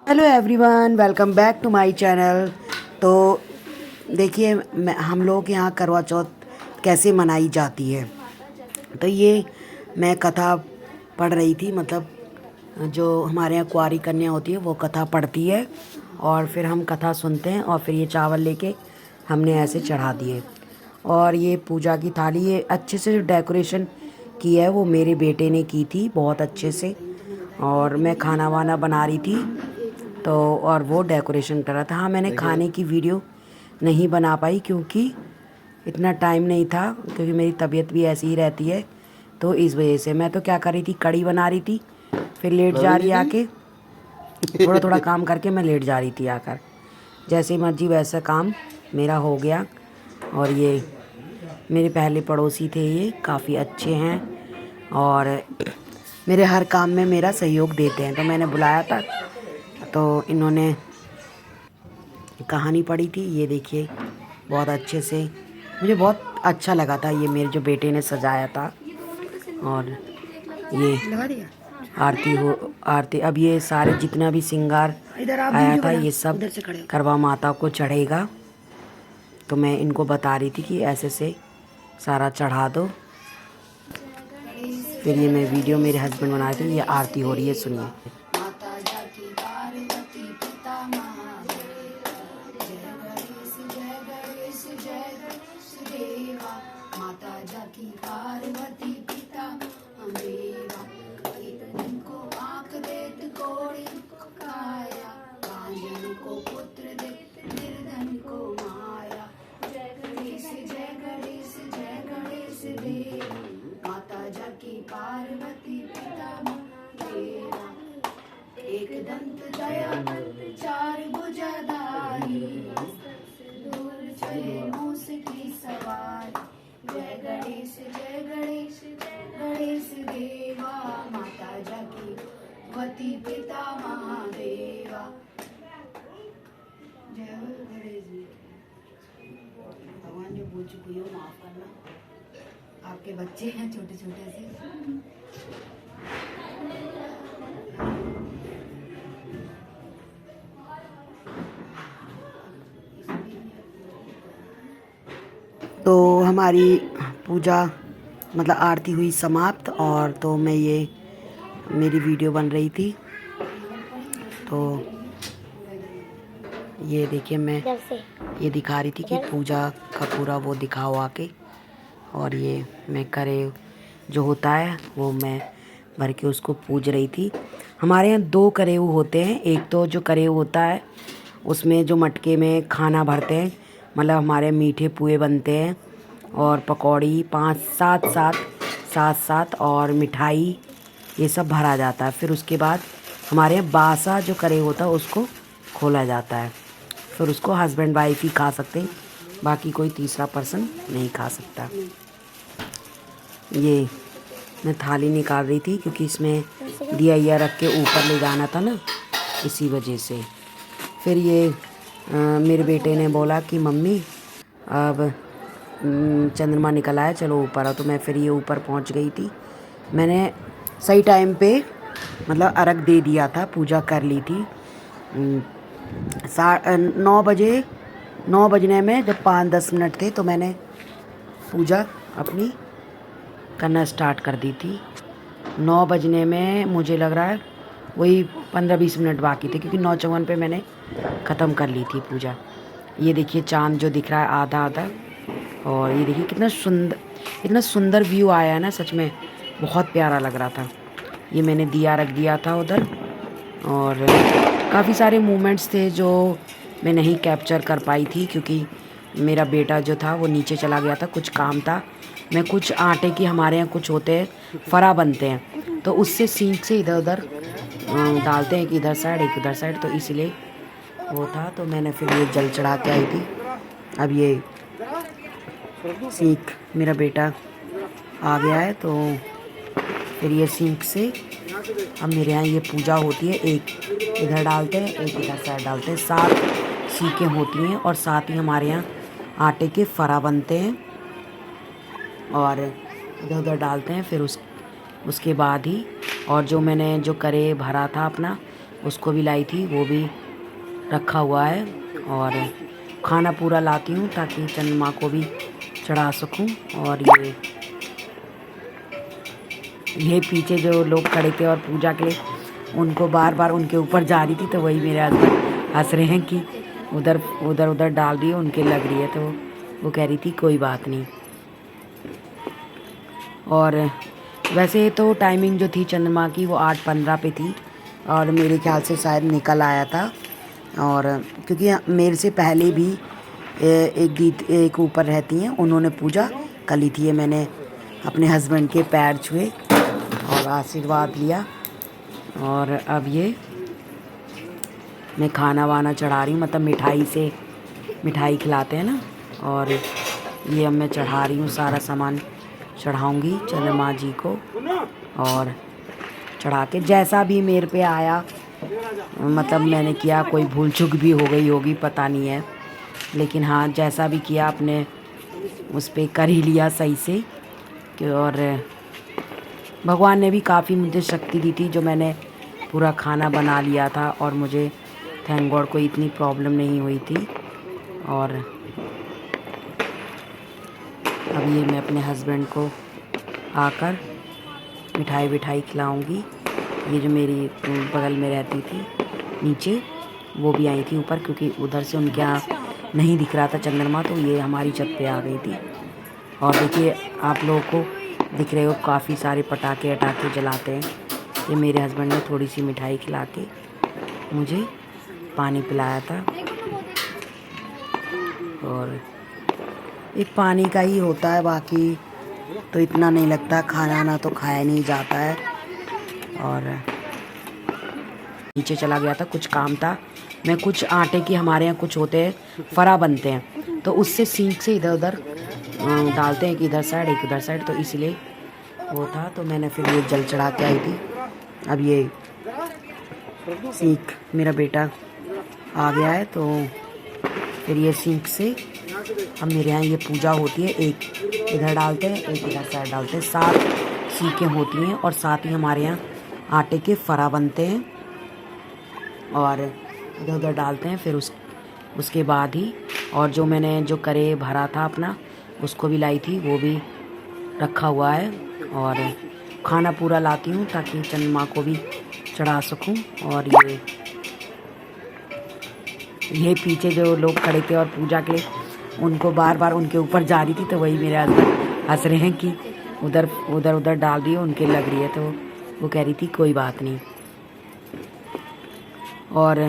Hello everyone, welcome back to my channel. तो देखिए, हम लोग के यहाँ करवा चौथ कैसे मनाई जाती है। तो ये मैं कथा पढ़ रही थी, मतलब जो हमारे यहाँ कुंवारी कन्या होती है वो कथा पढ़ती है और फिर हम कथा सुनते हैं और फिर ये चावल लेके हमने ऐसे चढ़ा दिए। और ये पूजा की थाली, ये अच्छे से जो डेकोरेशन की है वो मेरे बेटे ने की थी बहुत अच्छे से। और मैं खाना वाना बना रही थी तो और वो डेकोरेशन कर रहा था। हाँ, मैंने खाने की वीडियो नहीं बना पाई क्योंकि इतना टाइम नहीं था, क्योंकि मेरी तबीयत भी ऐसी ही रहती है। तो इस वजह से मैं तो क्या कर रही थी, कड़ी बना रही थी, फिर लेट जा रही आके थोड़ा थोड़ा काम करके मैं लेट जा रही थी आकर। जैसे मर्जी वैसा काम मेरा हो गया। और ये मेरे पहले पड़ोसी थे, ये काफ़ी अच्छे हैं और मेरे हर काम में मेरा सहयोग देते हैं। तो मैंने बुलाया था तो इन्होंने कहानी पढ़ी थी। ये देखिए, बहुत अच्छे से मुझे बहुत अच्छा लगा था, ये मेरे जो बेटे ने सजाया था। और ये आरती अब ये सारे जितना भी श्रृंगार आया था ये सब करवा माता को चढ़ेगा। तो मैं इनको बता रही थी कि ऐसे से सारा चढ़ा दो। फिर ये मैं वीडियो मेरे हस्बैंड बना रहे थे, ये आरती हो रही है, सुनिए। पार्वती पिता देवा, एक दंत दयावंत चार भुजाधारी, दूर चले मूस की सवारी। जय गणेश जय गणेश गणेश देवा, माता जाकी वती पिता महादेवा। जय हो गणेश जी। भगवान जो भूल चुकी हो माफ करना, आपके बच्चे हैं छोटे छोटे से। तो हमारी पूजा मतलब आरती हुई समाप्त। और तो मैं ये मेरी वीडियो बन रही थी, तो ये देखिए मैं ये दिखा रही थी कि पूजा का पूरा वो दिखाओ आके। और ये मैं करे जो होता है वो मैं भर के उसको पूज रही थी। हमारे यहाँ दो करेऊ होते हैं। एक तो जो करेऊ होता है उसमें जो मटके में खाना भरते हैं, मतलब हमारे मीठे पुए बनते हैं और पकौड़ी पाँच सात सात और मिठाई ये सब भरा जाता है। फिर उसके बाद हमारे यहाँ बासा जो करेऊ होता है उसको खोला जाता है। फिर उसको हस्बैंड वाइफ ही खा सकते हैं, बाकी कोई तीसरा पर्सन नहीं खा सकता। ये मैं थाली निकाल रही थी क्योंकि इसमें दिया रख के ऊपर ले जाना था ना, इसी वजह से। फिर ये मेरे बेटे ने बोला कि मम्मी अब चंद्रमा निकल आया, चलो ऊपर आओ। तो मैं फिर ये ऊपर पहुंच गई थी। मैंने सही टाइम पे मतलब अर्घ दे दिया था, पूजा कर ली थी। 9 बजने में जब 5-10 मिनट थे तो मैंने पूजा अपनी करना स्टार्ट कर दी थी। 9 बजने में मुझे लग रहा है वही 15-20 मिनट बाकी थे, क्योंकि 9:54 पे मैंने ख़त्म कर ली थी पूजा। ये देखिए चांद जो दिख रहा है आधा आधा। और ये देखिए इतना सुंदर व्यू आया है ना, सच में बहुत प्यारा लग रहा था। ये मैंने दिया रख दिया था उधर। और काफ़ी सारे मोमेंट्स थे जो मैं नहीं कैप्चर कर पाई थी, क्योंकि मेरा बेटा जो था वो नीचे चला गया था, कुछ काम था। मैं कुछ आटे की, हमारे यहाँ कुछ होते हैं फरा बनते हैं, तो उससे सींक से इधर उधर डालते हैं, कि इधर साइड एक उधर साइड, तो इसलिए वो था। तो मैंने फिर ये जल चढ़ा के आई थी। अब ये सींक मेरा बेटा आ गया है, तो फिर ये सींक से अब मेरे यहाँ ये पूजा होती है। एक इधर डालते हैं, एक इधर साइड डालते हैं। 7 सीखें होती हैं और साथ ही हमारे यहाँ आटे के फरा बनते हैं और इधर उधर डालते हैं। फिर उसके बाद ही, और जो मैंने जो करे भरा था अपना, उसको भी लाई थी, वो भी रखा हुआ है। और खाना पूरा लाती हूँ ताकि चंद्रमा को भी चढ़ा सकूँ। और ये पीछे जो लोग खड़े थे और पूजा के लिए उनको बार बार उनके ऊपर जा रही थी, तो वही मेरे हस्बैंड हंस रहे हैं कि उधर उधर उधर डाल रही है, उनके लग रही है। तो वो कह रही थी कोई बात नहीं। और वैसे तो टाइमिंग जो थी चंद्रमा की वो 8:15 पे थी, और मेरे ख्याल से शायद निकल आया था। और क्योंकि मेरे से पहले भी एक ऊपर रहती हैं, उन्होंने पूजा कर ली थी। मैंने अपने हस्बैंड के पैर छुए और आशीर्वाद लिया। और अब ये मैं खाना वाना चढ़ा रही हूँ, मतलब मिठाई खिलाते हैं ना। और ये अब मैं चढ़ा रही हूँ, सारा सामान चढ़ाऊँगी चंद्रमा जी को। और चढ़ा के जैसा भी मेरे पे आया, मतलब मैंने किया, कोई भूल चूक भी हो गई होगी पता नहीं है, लेकिन हाँ जैसा भी किया अपने उस पर कर ही लिया सही से। और भगवान ने भी काफ़ी मुझे शक्ति दी थी, जो मैंने पूरा खाना बना लिया था और मुझे थैंक गॉड कोई इतनी प्रॉब्लम नहीं हुई थी। और अब ये मैं अपने हस्बैंड को आकर मिठाई खिलाऊंगी। ये जो मेरी बगल में रहती थी नीचे, वो भी आई थी ऊपर, क्योंकि उधर से उनके यहाँ नहीं दिख रहा था चंद्रमा, तो ये हमारी छत पे आ गई थी। और देखिए आप लोगों को दिख रहे हो, काफ़ी सारे पटाखे अटाखे जलाते हैं। ये मेरे हस्बैंड ने थोड़ी सी मिठाई खिला के मुझे पानी पिलाया था। और एक पानी का ही होता है, बाकी तो इतना नहीं लगता, खाना ना तो खाया नहीं जाता है। और नीचे चला गया था, कुछ काम था। मैं कुछ आटे की, हमारे यहाँ कुछ होते हैं फरा बनते हैं, तो उससे सीख से इधर उधर डालते हैं, कि इधर साइड एक उधर साइड, तो इसलिए वो था। तो मैंने फिर ये जल चढ़ा के आई थी। अब ये सीख मेरा बेटा आ गया है, तो फिर ये सीख से अब मेरे यहाँ ये पूजा होती है। एक इधर डालते हैं, एक इधर साइड डालते हैं, 7 सीखें होती हैं। और साथ ही हमारे यहाँ आटे के फरा बनते हैं और इधर उधर डालते हैं। फिर उसके बाद ही, और जो मैंने जो करे भरा था अपना, उसको भी लाई थी, वो भी रखा हुआ है। और खाना पूरा लाती हूँ ताकि चंद्रमा को भी चढ़ा सकूँ। और ये पीछे जो लोग खड़े थे और पूजा के लिए उनको बार बार उनके ऊपर जा रही थी, तो वही मेरे हस्बैंड हंस रहे हैं कि उधर उधर डाल रही है, उनके लग रही है। तो वो कह रही थी कोई बात नहीं। और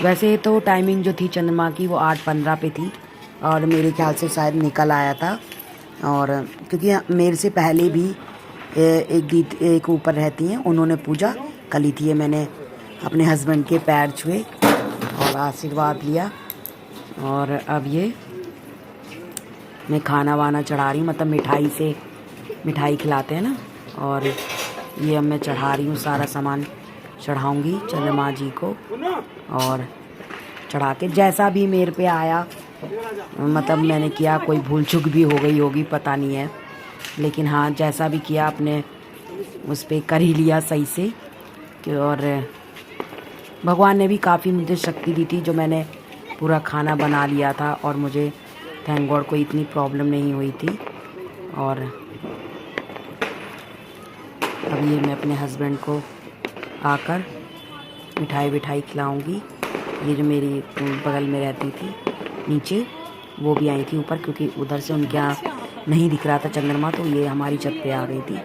वैसे तो टाइमिंग जो थी चंद्रमा की वो 8:15 पे थी, और मेरे ख्याल से शायद निकल आया था। और क्योंकि मेरे से पहले भी एक ऊपर रहती हैं, उन्होंने पूजा कर ली थी। मैंने अपने हस्बैंड के पैर छुए और आशीर्वाद लिया। और अब ये मैं खाना वाना चढ़ा रही हूँ, मतलब मिठाई खिलाते हैं ना। और ये अब मैं चढ़ा रही हूँ, सारा सामान चढ़ाऊँगी चंद्रमा जी को। और चढ़ा के जैसा भी मेरे पे आया, मतलब मैंने किया, कोई भूल चूक भी हो गई होगी पता नहीं है, लेकिन हाँ जैसा भी किया अपने उस पर कर ही लिया सही से। और भगवान ने भी काफ़ी मुझे शक्ति दी थी, जो मैंने पूरा खाना बना लिया था और मुझे थैंक गॉड कोई इतनी प्रॉब्लम नहीं हुई थी। और अब ये मैं अपने हस्बैंड को आकर मिठाई खिलाऊंगी। ये जो मेरी बगल में रहती थी नीचे, वो भी आई थी ऊपर, क्योंकि उधर से उनके यहाँ नहीं दिख रहा था चंद्रमा, तो ये हमारी छत पे आ गई थी।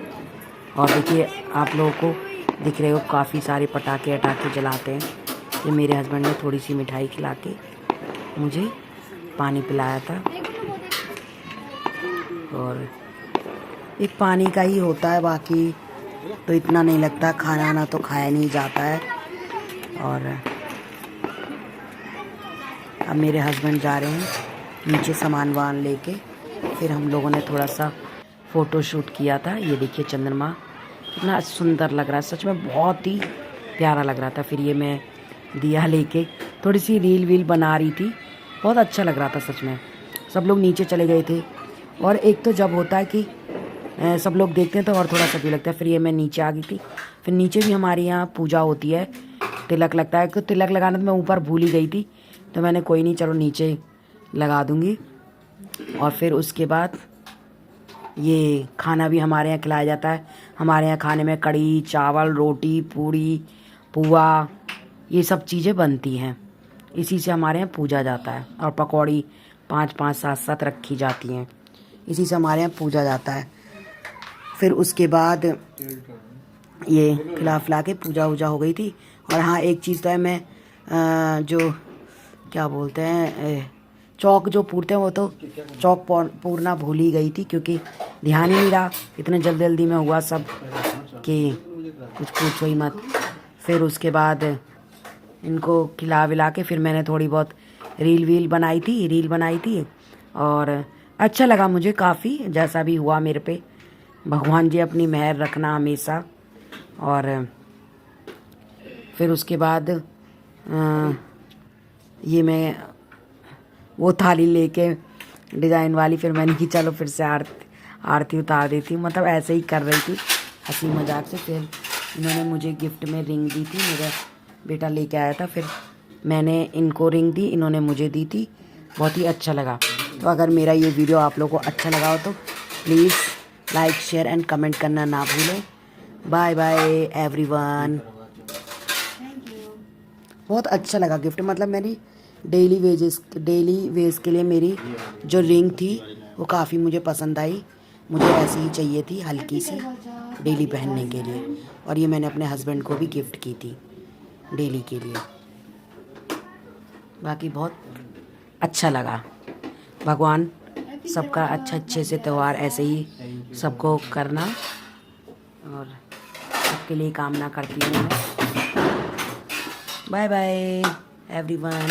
और देखिए आप लोगों को दिख रहे हो, काफ़ी सारे पटाखे अटाखे जलाते हैं। ये मेरे हस्बैंड ने थोड़ी सी मिठाई खिला के मुझे पानी पिलाया था। और एक पानी का ही होता है, बाकी तो इतना नहीं लगता, खाना ना तो खाया नहीं जाता है। और अब मेरे हस्बैंड जा रहे हैं नीचे सामान वान लेके। फिर हम लोगों ने थोड़ा सा फ़ोटो शूट किया था। ये देखिए चंद्रमा कितना सुंदर लग रहा है, सच में बहुत ही प्यारा लग रहा था। फिर ये मैं दिया लेके थोड़ी सी रील वील बना रही थी, बहुत अच्छा लग रहा था सच में। सब लोग नीचे चले गए थे, और एक तो जब होता है कि सब लोग देखते हैं तो और थोड़ा सा भी लगता है। फिर ये मैं नीचे आ गई थी। फिर नीचे भी हमारे यहाँ पूजा होती है, तिलक लगता है। तो तिलक लगाना तो मैं ऊपर भूल ही गई थी, तो मैंने कोई नहीं, चलो नीचे लगा दूँगी। और फिर उसके बाद ये खाना भी हमारे यहाँ खिलाया जाता है। हमारे यहाँ खाने में कढ़ी चावल रोटी पूड़ी पुआ ये सब चीज़ें बनती हैं। इसी से हमारे यहाँ पूजा जाता है। और पकौड़ी 5-5 7-7 रखी जाती हैं। इसी से हमारे यहाँ पूजा जाता है। फिर उसके बाद ये खिला पिला के पूजा वूजा हो गई थी। और हाँ, एक चीज़ तो है, मैं जो क्या बोलते हैं चौक जो पूरते हैं, वो तो चौक पूरना भूल ही गई थी, क्योंकि ध्यान ही नहीं रहा, इतने जल्दी में हुआ सब कि कुछ पूछो ही मत। फिर उसके बाद इनको खिला विला के फिर मैंने थोड़ी बहुत रील बनाई थी। और अच्छा लगा मुझे काफ़ी, जैसा भी हुआ मेरे पे। भगवान जी अपनी मेहर रखना हमेशा। और फिर उसके बाद ये मैं वो थाली लेके डिज़ाइन वाली, फिर मैंने कि चलो फिर से आरती उतार देती हूँ, मतलब ऐसे ही कर रही थी हंसी मजाक से। फिर इन्होंने मुझे गिफ्ट में रिंग दी थी, मेरा बेटा लेके आया था, फिर मैंने इनको रिंग दी, इन्होंने मुझे दी थी। बहुत ही अच्छा लगा। तो अगर मेरा ये वीडियो आप लोगों को अच्छा लगा हो तो please like share and comment करना ना भूलें। Bye bye everyone. बहुत अच्छा लगा गिफ्ट, मतलब मेरी डेली वेज के लिए मेरी जो रिंग थी वो काफ़ी मुझे पसंद आई। मुझे ऐसी ही चाहिए थी, हल्की सी, डेली पहनने के लिए। और ये मैंने अपने हस्बैंड को भी गिफ्ट की थी डेली के लिए। बाकी बहुत अच्छा लगा। भगवान सबका अच्छे से त्यौहार ऐसे ही सबको करना, और सबके लिए कामना करती हूँ मैं। Bye bye everyone.